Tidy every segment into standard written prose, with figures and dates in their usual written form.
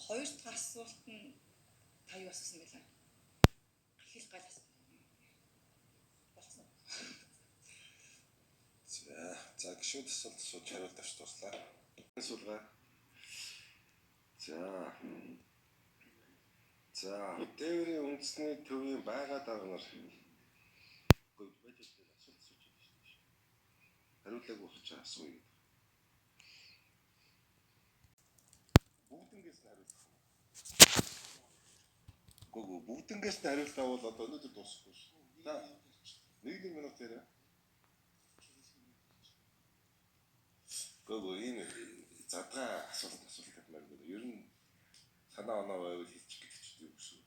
Хоёр дахь асуулт нь та юу асуусан байлаа? Хэл гал асуулт. Болсон. За гişүүд асуулт шууд хариулт авч дуслаа. Асуулгаа. За дээврийн үндэсний төвийн байгаад байгаа нар гол байж байгаа асуулт асууж байна шүү дээ. Хариулаагүй болчих асууя гэдэг. Бүгднгээс нь хариулах. Бүгднгээс нь хариултаа бол одоо өнөөдөр дуусахгүй шүү. За 1 минут яриа. Энэ задгаа асуулт гэмээр байна. Ер нь санаа оноо байвал хэлчих гэдэг ч юм шүү.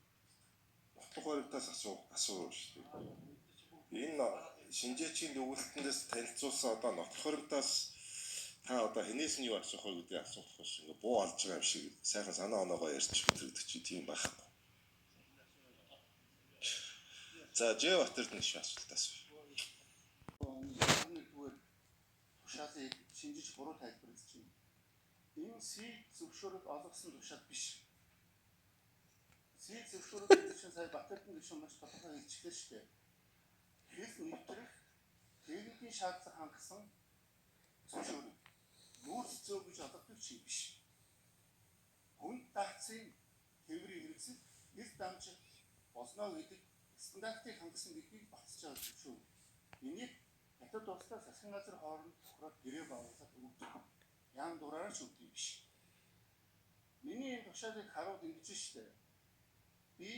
Нотлох баримтаас асуу шүү дээ. Энэ шинжээчийн өгүүлэлтнээс танилцуулсан одоо нотлох баримтаас та одоо хэнээс нь юу асуух вэ гэдэг асуулт биш. Ингээ буу олж байгаа юм шиг сайхан санаа оноогоо ярьчих гэдэг чи тийм байхгүй. За Жэватерд нэг шиг асуулт асуу. Тушаалыг шинжиж буруу тайлбарлаж байна. Энэ сийг зөвшөөрөл олгосон тушаал биш. Сийг зөвшөөрөл гэсэн сая Батэрдэн гишүүн маш тодорхой хэлчихлээ шүү дээ. Хэл нэвтрэх техникийн шаардлага хангасан зөвшөөрөл. Нүүрс зөө гэж олгодог шиг биш. Хүн тагцын хэврийн хэрэгсэл ил дамжих болно гэдэг стандартыг хангасан гэдгийг баталж байгаа зөвшөөрөл. Энийг хятад улстай засгийн газар хооронд тохироод гэрээ байгуулаад өгдөг. Яам дураараа ч өгдөг биш. Миний энэ тушаалыг харуул ингэж штэ. Би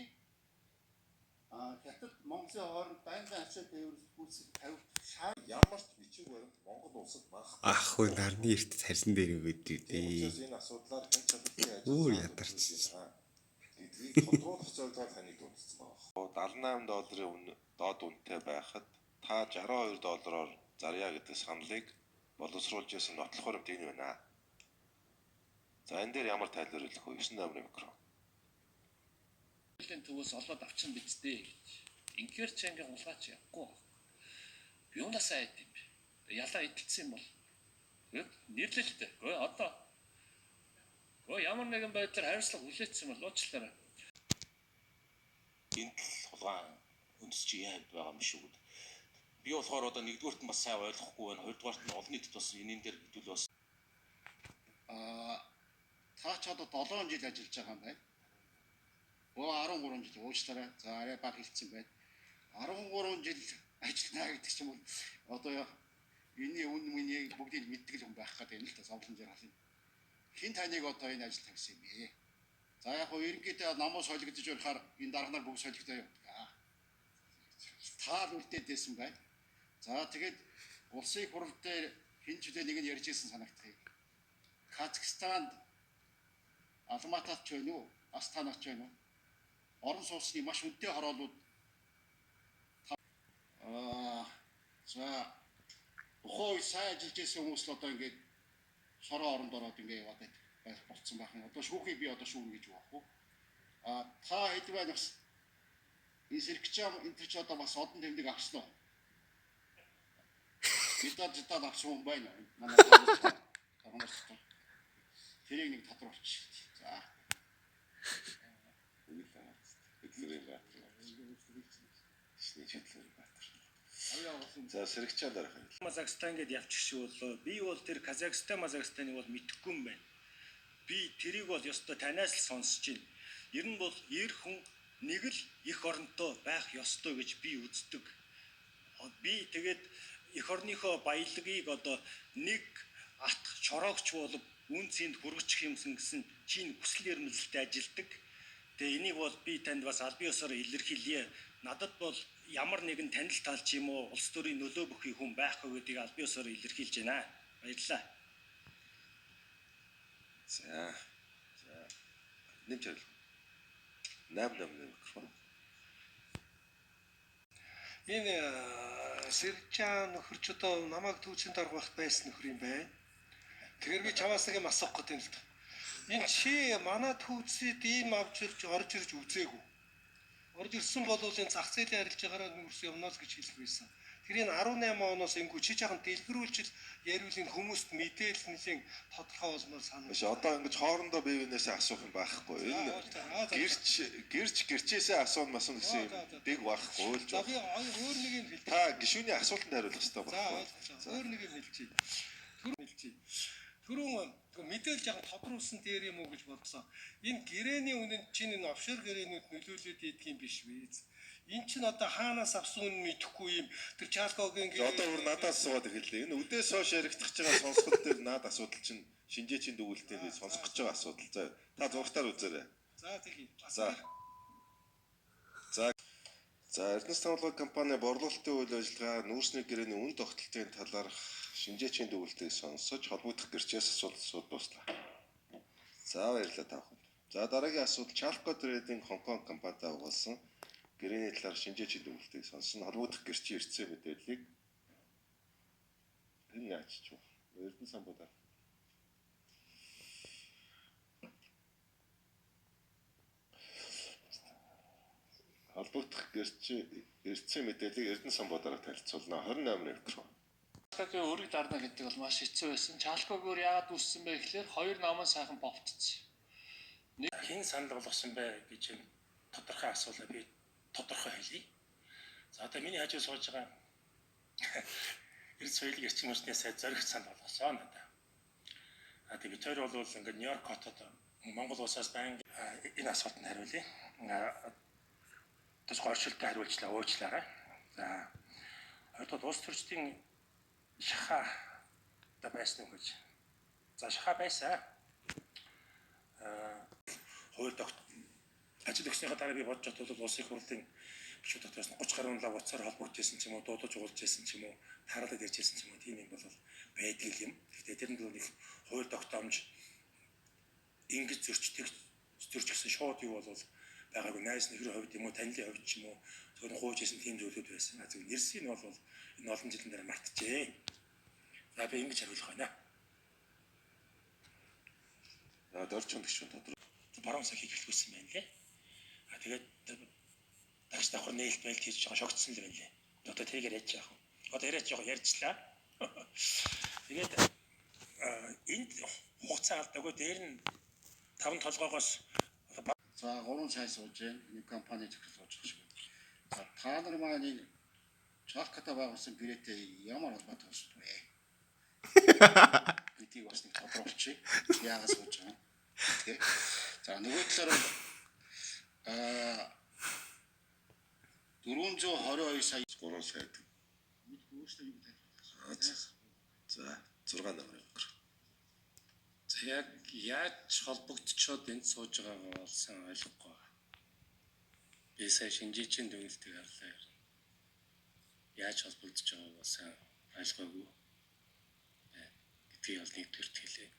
хятад Монголын хооронд байнгын ачаал тээвэрлэл гүйцэтгэх тавьж ямар ч бичиг баримт Монгол улсад багхгүй. Ах уу нарны эрт тарьсан дээр юм гэдэг дээ. Энэ асуудлаар хэн чадвартай Өөр ядарч. Эдгийг тодруулах зорилгоор таныг дуудсан байна. $78 доод үнэтэй байхад та $62 зарья гэдэг саналыг боловсруулж ирсэн нотлох баримт энэ байна. За энэ дээр ямар тайлбар хэлэх вэ? 9 номер микро. Хөлийн төвөөс олоод авчин бидтэй гэж. Ингээр ч ингээ хулгаач явахгүй. Би юунасаа айд юм бэ? Ялаа идэлцсэн юм бол. Нэрлэлтэй. Гэхдээ одоо ямар нэгэн байдлаар хариуцлага хүлээсэн бол уучлаарай. Энд л хулгай үндэсч яа байгаа юм шүү. Би болохоор одоо нэгдүгээрт нь бас сайн ойлгохгүй байна. Хоёрдугаарт нь олон нийтэд бас энийн дээр хэдүүл бас Та ч одоо 7 жил ажиллаж байгаа юм байна. 13 жил уучлаарай. За арай бага хэлсэн байна. 13 жил ажиллана гэдэг ч юм бол одоо энэний үн мүнийг бүгдийг мэддэг л хүн байх гэдэг юм л та сонголон дээр хална. Хин таныг одоо энэ ажил тавьсан юм бэ? За яг хоо ерөнхийдөө намуу солигдож байхаар энэ дарганаар бүгд солигдоо юм. Таал үлдээдсэн байна. За тэгээд улсын хурал дээр хэн ч үлээ нэг нь ярьж ирсэн санагдахыг. Казахстанд Алматад ч байна уу? Астанад ч байна уу? Орон сууцны маш үнэтэй хороолууд за ухоо сайн ажиллаж байсан хүмүүс л одоо ингээд шороо оронд ороод ингээд яваад байх болцсон байх юм. Одоо шүүхий би одоо шүүн гэж явах уу? Та хэдвээ бас энэ сэргчэм энэ ч одоо бас одон тэмдэг авсан уу? Бидад авсан юм байна. Манай томорч. Тэрийг нэг тодруулж. За. За сэргчээр дарах юм. Казахстан гэдээ явчих шиг боллоо. Би бол тэр Казахстаныг бол мэдэхгүй юм байна. Би тэрийг бол ёстой танаас л сонсож байна. Ер нь бол эр хүн нэг л их оронтой байх ёстой гэж би үздэг. Би тэгээд эх орныхоо баялагийг одоо нэг ат чороогч болов үн цэнд хүргэчих юмсан гэсэн чинь хүсэл эрмэлзэлтэй ажилдаг. Тэгээ энийг бол би танд бас аль биесээр илэрхийлье. Надад бол ямар нэгэн танил талч юм уу улс төрийн нөлөө бүхий хүн байхгүй гэдгийг аль биесээр илэрхийлж байна. Баярлалаа. За. Нэмж ярил. 8 микрофон. Энэ Сэрчан нөхөрч одоо намайг түүчэнд орох байсан нөхөр юм байна. Тэгэхээр би чамаас нэг юм асуух гэдэг юм л да. Энэ чи манай түүцэд ийм авч орж ирж үзээгүй. Орж ирсэн бол энэ зах зээлийн арилжаагаар нүүрс явнаас гэж хэлэх байсан. тэрийг 18 оноос ингүү чи жаахан дэлгэрүүлж яриул энэ хүмүүст мэдээлэл нэлийн тодорхой болмоор санаа. Биш одоо ингэж хоорондоо бие биенээсээ асуух юм байхгүй. Энэ гэрчээсээ асуун масан гэсэн юм дэг байхгүй л За жоо. би өөр нэг юм хэлдэг. Та гишүүний асуултанд хариулах хэрэгтэй За байхгүй. ойлголоо. Өөр нэг юм хэлчихье. Түрүүн мэдээлж яхан тодруулсан дээр юм уу гэж бодсон. Энэ гэрээний үнэнд чинь энэ офшор гэрээнүүд нөлөөлөд идэх юм биш үү? Энэ чинь одоо хаанаас авсан үн мэдэхгүй юм. Тэр Чалкогийн Одоо өөр надаас суугаад эхэллээ. Энэ үдээс хойш яригдах байгаа сонсгол дээр наад асуудал чинь шинжээчийн дүгүүлэлтээр сонсох гэж байгаа асуудал. За та зургатаар үзээрэй. За тэгье. За Эрдэнэс тавлага компани борлуулалтын үйл ажиллагаа нүүрсний гэрээний үн тогтолтын талаарх шинжээчийн дүгүүлэлтийг сонсож холбогдох гэрчээс асуулт дуслаа. За баярлалаа та бүхэнд. За дараагийн асуудал Chalco Trading Хонконг компанитай угаалсан гэрээний талаар шинжээчийн дүгүүлэлтийг сонсон холбогдох гэрчийн эрсдэл мэдээллийг хэн яачч вэ? Эрдэнэс самбуудаар холбогдох гэрчийн эрсдэл мэдээллийг Эрдэнэс самбуудаар танилцуулна. 28 микро. Чалкогийн өргөд дарна гэдэг бол маш хэцүү байсан. Чалкогоор яагаад үүссэн бэ гэхээр хоёр намын сайхан бовтцсон. Хэн санал болгосон бэ гэж юм тодорхой асуулаа би тодорхой хэлье. За одоо миний хажуу сууж байгаа Эрдэнэс соёлын эрчим хүчний сайд зоригт санал болгосон надад. Тэгээд бид хоёр бол ингээд Нью-Йорк хотод Монгол улсаас байнга энэ асуултанд хариулъя. Тэс горшилтөд хариулчлаа уучлаарай. За хоёрдугаар улс төрчдийн шаха та байсан уу гэж. За шаха байсан. Хууль тогт ажил өгснийхаа дараа би бодож бодвол улсын хурлын гишүүд дотроос 30 гаруй лав уцаар холбогдсон ч юм уу, дуудаж уулзсан ч юм уу, тараалаад ярьжсэн ч юм уу, тийм юм бол байдаг юм. Гэхдээ тэр нь нэг хууль тогтоомж ингэж зөрч гэсэн шууд юу бол байгаагүй найз нөхрийн хувьд юм уу, танилын хувьд ч юм уу, зөвхөн гуйжсэн тийм зүйлүүд байсан. Зөв нэрсийг нь бол энэ олон жилийн дараа мартчихжээ. За би ингэж хариулах байна. Дорч гүшүүн тодор. Баруун сахийг хэлхүүлсэн байна лээ. Тэгээд дагч давхар нээлт байлт хийж байгаа шогтсон л байна лээ. Одоо тэрийг яриач яах вэ? Одоо яриач яах ярьчлаа. Тэгээд энд хугацаа алдаагүй дээр нь 5 толгоогоос За 3 сая сууж байна. Нэг компани зөвхөн сууж байгаа шиг байна. За та нар маань нэг Чалкотой байгуулсан гэрээтэй ямар холбоотой болсон бэ? Гэдгийг бас нэг тодруулчих. Яагаад сууж байгаа юм? Окей. За нөгөө талаар 422 сая 3 сая. өөрсдөө юу тайлбарласан. За 6 намрын микро. За яг яаж холбогдчиход энд сууж байгаагаа олсон ойлгохгүй байна. Би сая шинжээчийн дүгнэлтийг харлаа. Яаж холбогдож байгааг сайн ойлгоогүй. Гэдгийг бол нэгдүгээрт хэлээ.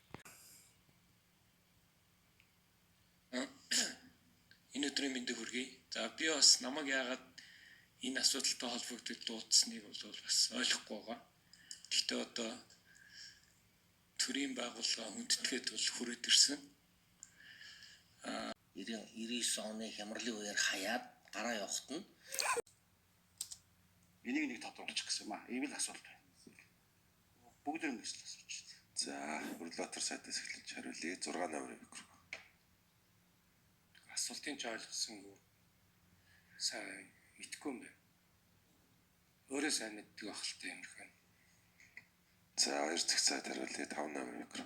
Энэ өдрийн мэндийг хүргэе. За би бас намайг яагаад энэ асуудалтай холбогдож дуудсныг бол бас ойлгохгүй байгаа. Гэхдээ одоо төрийн байгууллага хүндэтгээд бол хүрээд ирсэн. 99 оны хямралын үеэр хаяад гараа явахт нь Энийг нэг тодруулчих гэсэн юм аа. Ийм л асуулт байна. Бүгд нэг л асууж байна. За Бурлатер сайтаас эхэлж хариулъя. 6 намрын микро. Асуултын ч ойлгосонгүй. Сайн мэдгүй юм байна. Өөрөө сайн мэддэг ахaltaй юм хэрэг. За 2 дахь цайд хариулъя. 5 намрын микро.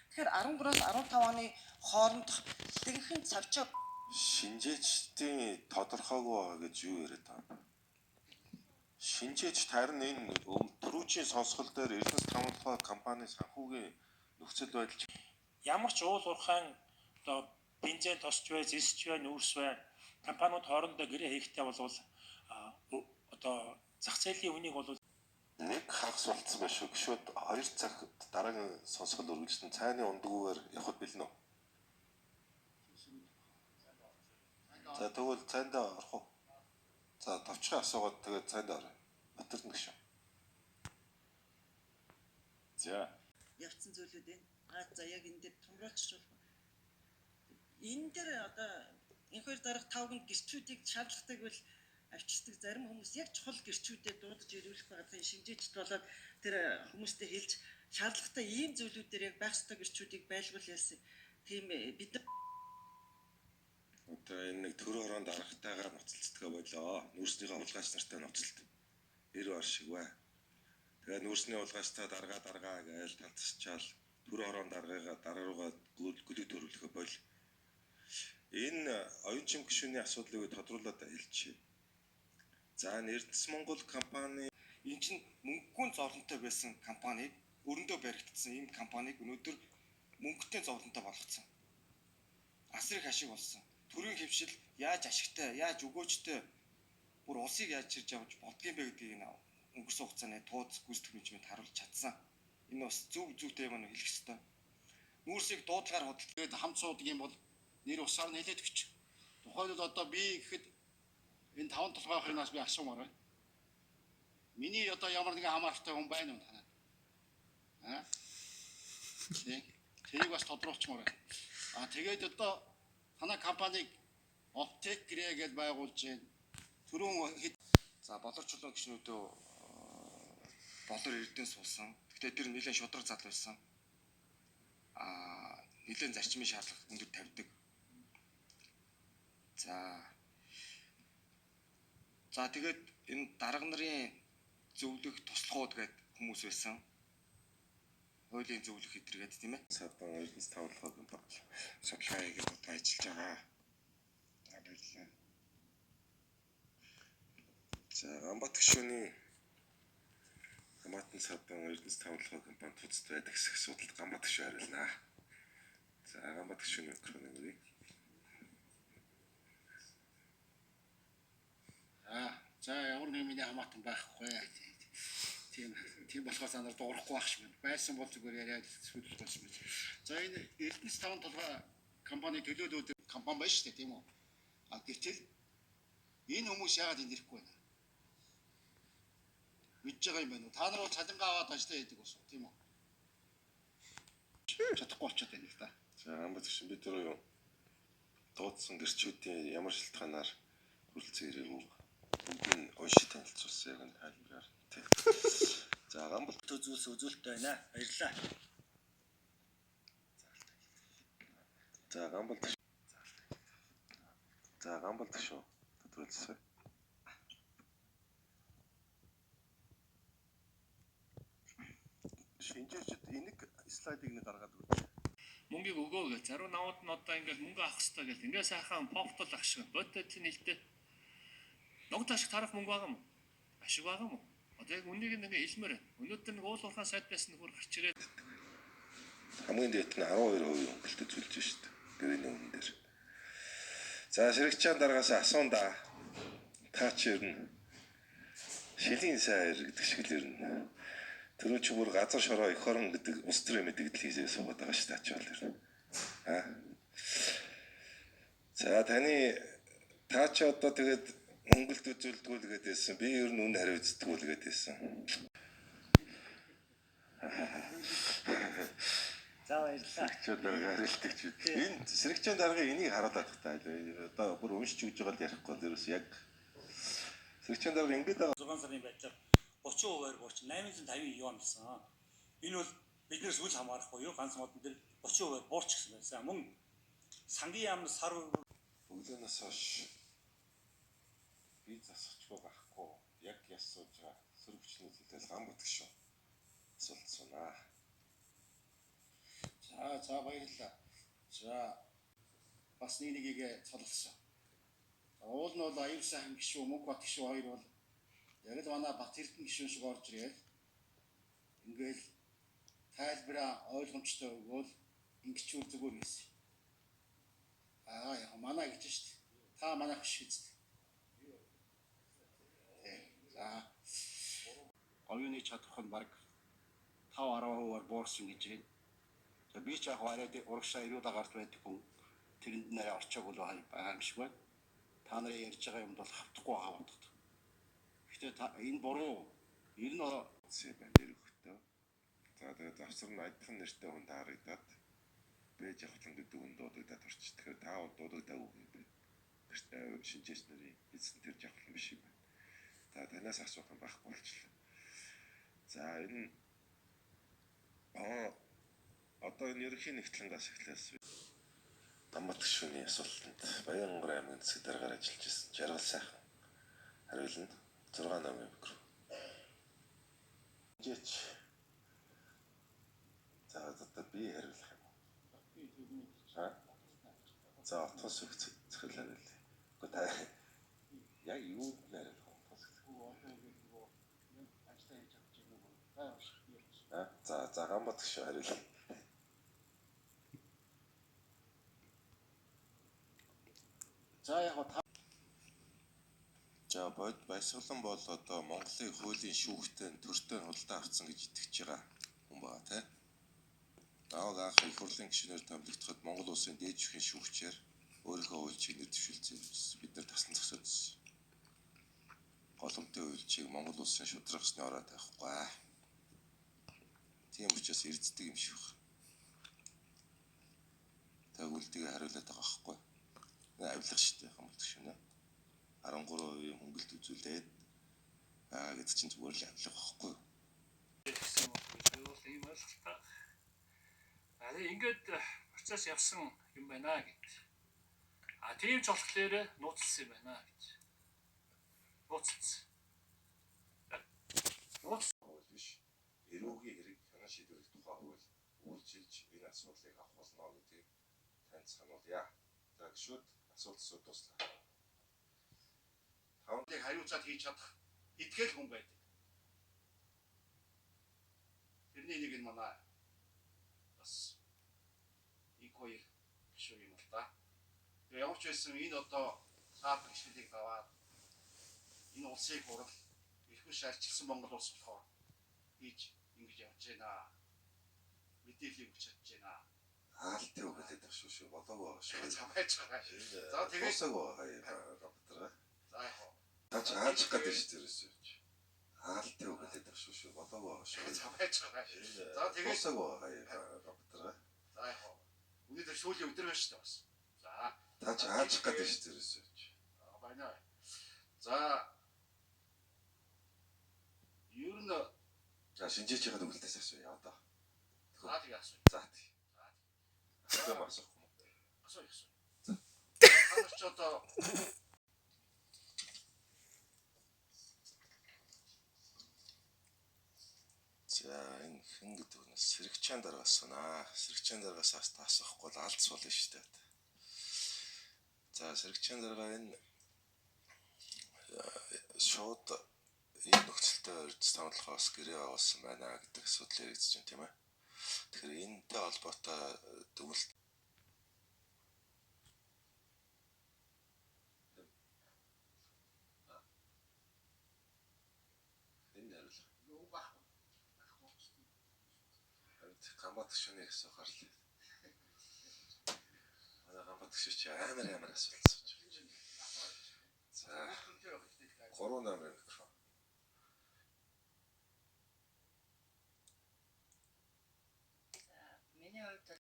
Тэгэхээр 13-аас 15 оны хоорондох дэнхэн цавчаа Шинжээчдийн тодорхойгүй байгаа гэж юу яриад байгаа юм? Шинжээч харин энэ түрүүчийн сонсгол дээр Эрдэнэс тавлага компани санхүүгийн нөхцөл байдал ямар ч уул уурхайн одоо бензин тосч бай, зэсч бай, нүүрс бай компаниуд хоорондоо гэрээ хийхдээ бол одоо зах зээлийн үнийг бол нэг хагас болцсон байх шүү. Гişүүд 2 цагт дараагийн сонсгол үргэлжлэн цайны ундгүүгээр явахд бэлнэ үү? За тэгвэл цайндаа орох уу? За товчхон асуугаад тэгээд цайндаа орё. Батэрнэ гişүү. За явцсан зүйлүүд байна. За яг энэ дээр томруулчих. Энэ дээр одоо энэ хоёр дараах тавганд гэрчүүдийг шаардлагатайг бол авчирдаг зарим хүмүүс яг чухал гэрчүүдэд дуудаж ирүүлэх байгаадын шинжээчд болоод тэр хүмүүстэй хэлж шаардлагатай ийм зүйлүүдээр яг байх ёстой гэрчүүдийг байлгуул яасан. Тийм бид Одоо энэ нэг төр хороонд аргатайгаар ноцолцдгаа болоо. Нүүрснийхээ хулгайч нартай ноцолт. 90 ор шиг бай. Тэгээд нүүрсний хулгайчтай даргаа гээл талцчаал төр хороонд аргаагаа дараа руугаа гүлэг төрүүлэх бол энэ оюун чим гишүүний асуудлыг тодруулаад хэлчихье. За Эрдэнэс Монгол компани Энд чинь мөнгөгүй зовлонтой байсан компаниг өрөндөө баригдсан ийм компаниг өнөөдөр мөнгөтэй зовлонтой болгоцсон. Асар их ашиг болсон. Төрийн хөвшил яаж ашигтай, яаж өгөөжтэй бүр улсыг яаж чирж авч болдгийм бэ гэдгийг өнгөрсөн хугацааны тууц гүйцэтгэх менежмент харуулж чадсан. Энэ бас зүйтэй юм хэлэх ёстой. Нүүрсийг дуудлагаар хөдөлгөөд Тэгээд хамт суудаг юм бол нэр усаар нь хэлээд өгч. Тухайлбал одоо би гэхэд энэ 5 толгойхоноос би асуумаар байна. Миний одоо ямар нэгэн хамааралтай хүн байна уу танад? Тэрийг бас тодруулчмаар байна. Тэгээд одоо танай компаниг Optec гэрээ гэж байгуулж байна. Түрүүн за болор чулуун гишнүүдөө болор эрдэнэ суусан. Гэхдээ тэр нэлээд шудраг зал байсан. Нэлээд зарчмын шаардлага өндөр тавьдаг. За тэгээд энэ дарга нарын зөвлөх туслахууд гэдэг хүмүүс байсан. Хуулийн зөвлөх хэдэргээд тийм ээ. Садан Эрдэнэс тавлахад судалгаа хийгээд одоо ажиллаж байгаа. Баярлалаа. За Ганбат гишүүний Хамаатан садан Эрдэнэс тавлахад компани туцад байдаг хэсэг асуудалд Ганбат гишүү хариулнаа. За Ганбат гишүүний микрофоныг өгье. За ямар нэг миний хамаатан байхгүй. Тийм болохоор санаар дуурахгүй байх шиг байна. Байсан бол зүгээр яриад сүлж болсон мэт. За энэ Эрдэнэс 5 толгой компани төлөөлөд компани байна шүү дээ тийм үү? Гэтэл энэ хүмүүс яагаад энд ирэхгүй байна? Мэдж байгаа юм байна уу? Та нар бол цалингаа аваад ажиллаа хийдэг ус тийм үү? Чадахгүй болчиход байна л да. За Ганбат гишүүн бид өөрөө дуудсан гэрчүүдийн ямар шалтгаанаар хүрэлцэн ирээгүй бүгдийг уншиж танилцуулсан яг энэ тайлбараар тийм. За Ганбат Үзүүлэлттэй байна. Баярлалаа. За Ганбат гишүү тодруулсан. Шинжээчд энийг слайдыг нэг гаргаад өгөөч. Мөнгийг өгөө гэж зарим навууд нь одоо ингээл мөнгө авах хэрэгтэй гэл ингээ сайхан поптол ах шиг бодтой нэлтэй ногд ашиг тарах мөнгө байгаа юм уу? Ашиг байгаа юм уу? Одоо яг үнийг ингээ илмээр байна. Өнөөдөр нэг уул уурхай сайдаас нь хөр гарч ирээд Хамгийн дээд нь 12% хөнгөлтөд зүйлж шүү дээ. Гэрээний үнэн дээр. За Сэрэгчаан дараагаас асуунда. Та чи ер нь шилийн сайр гэдэг шиг л ер нь түрүү чи бүр газар шороо эх орон гэдэг ус төр юм гэдэг л хийжээ суугаад байгаа шүү дээ ч бол ер нь. За та чи одоо тэгээд хөнгөлт үзүүлдэг л гээд байсан. Би ер нь үнэ хариу үздэг л гээд байсан. За баярлалаа. Энэ Сэрэгчаан дарга энийг харуулдаг та. Одоо бүр уншиж өгж байгаа л ярихгүй л ерөөс яг Сэрэгчаан дарга ингэж байгаа 6 сарын байдлаар 30%-аар буурч 850 юан гэсэн. Энэ бол биднээс үл хамаарах буюу ганц модон дээр 30%-аар буурч гэсэн байсан. Мөн сангийн яамнаас сар өглөөнөөс хойш би засахчгүй байхгүй. Яг ясууж байгаа сөрөг хүчний зүйлээс Ганбат гишүү асуулт сунаа. За баярлалаа. За бас нэгийг цолгосон. Уул нь бол аюул сайхан гишүү, Мөнхбат гишүү хоёр бол яг л манай Бат Эрдэнэ гишүүн шиг орж ирээд ингээл тайлбараа ойлгомжтой өгөөл ингэчүүл зүгээр гэсэн. Яг манай гэж шүү дээ. Та манайх биш үү? За оюуны чадвар нь баг 5-10%-аар буурсан гэж байна. За би ч яг хараад урагшаа ирүүд агарт байдаг хүн тэрэнд нэрээ орчоог бол байгаа юм шиг байна. Та нарын ярьж байгаа юмд бол хавтахгүй байгаа боддог. Гэхдээ энэ буруу. Ер нь зэ байна дэр өгтөө. За тэгээд завсар нь адилхан нэртэй хүн харагдаад бэж явахлан гэдэг хүн дуудагдаад орч. Тэгэхээр та дуудагдаагүй юм бэ. Гэртээ шинжээч нарын эзэн тэр жавхлан биш юм байна. Та танаас асуух юм байхгүй болчихлоо. За энэ одоо энэ ерөнхий нэгтлэнгээс эхлээс Дамбат гишүүний асуултанд Баянгор аймгийн засаг даргаар ажиллаж байсан Жаргал сайхан хариулна 6 номын микро. Жич. За одоо би хариулах юм уу? За отгоос их захирал хариулъя. Гэхдээ та яг юу хариулах вэ? За Гамбат гишүүн хариулна. За яг За бод баясгалан бол одоо Монголын хуулийн шүүхтэн төртөө худалдаа авсан гэж итгэж байгаа хүн байгаа тийм. Нааг анх их хурлын гишүүнээр томилогдоход Монгол улсын дээд шүүхийн шүүгчээр өөрийнхөө үйлчийг нэр дэвшүүлсэн бид нар тасн зогсоодсон. Голомтын үйлчийг Монгол улсын шударга ёсны ороод тавихгүй. Тийм учраас эрддэг юм шиг байна. Тэг үлдгийг хариулаад байгаа байхгүй. Авилах штэ хамт шинэ. 13% хөнгөлт үзүүлээд гэдэг чинь зүгээр л авилах байхгүй. гэсэн бол ийм ойлголттой. Ингээд процесс явсан юм байна гэд. Тийм ч болохоор нууцлсан юм байна гэж. Нууцлсан. Нууцлсан биш. Эрүүгийн хэрэг хянан шийдвэрлэх тухай хууль үйлчилж энэ асуудлыг авах болно гэдгийг танд сануулъя. За гişүүд асуулт дуслаа. тавныг хариуцаад хийж чадах итгэл хүн байдаг. Тэрний нэг нь манай бас их хоёр гişүү юм л да. Тэгээ ямар ч байсан энэ одоо цаад гişүүдийг аваад энэ улсыг хурал эрхвэж арчилсан Монгол улс болохоор хийж ингэж явж байна. Мэдээллийг өгч чадж байна. Хаалтын үгэлээд байх шүү болоогүй шүү. За байж байгаа. За тэгээд гаптраа. За яг Таач аачих гэдэг шүү дээ. Хаалтын үгэлээд байх шүү болоогүй шүү. За байж байгаа. За тэгээд гаптраа. За яг өнөөдөр шүүлийн өдөр байна шүү дээ бас. За Таач аачих гэдэг шүү дээ. байна. За ер нь за шинжээч яагаад үгэлдээс асууя одоо. за тэгээ асуу. За тий. Асуух юм. Асуу. Хаач одоо за энэ хэн гэдэг нь сэрэгчэн дараагаас санаа. Сэрэгчэн дараагаас асуухгүй л алдс болно шүү дээ. За сэрэгчэн дараагаа энэ шууд энэ нөхцөлтэй танилцуулахаас гэрээ авсан байна гэдэг асуудал яригдж байна тийм ээ. Тэгэхээр энэтэй холбоотой дүгнэлт Гамбат гишүүний асуух гарлаа. Манай Гамбат гишүүч амар асуулт асууж байна. За 3 номер микро.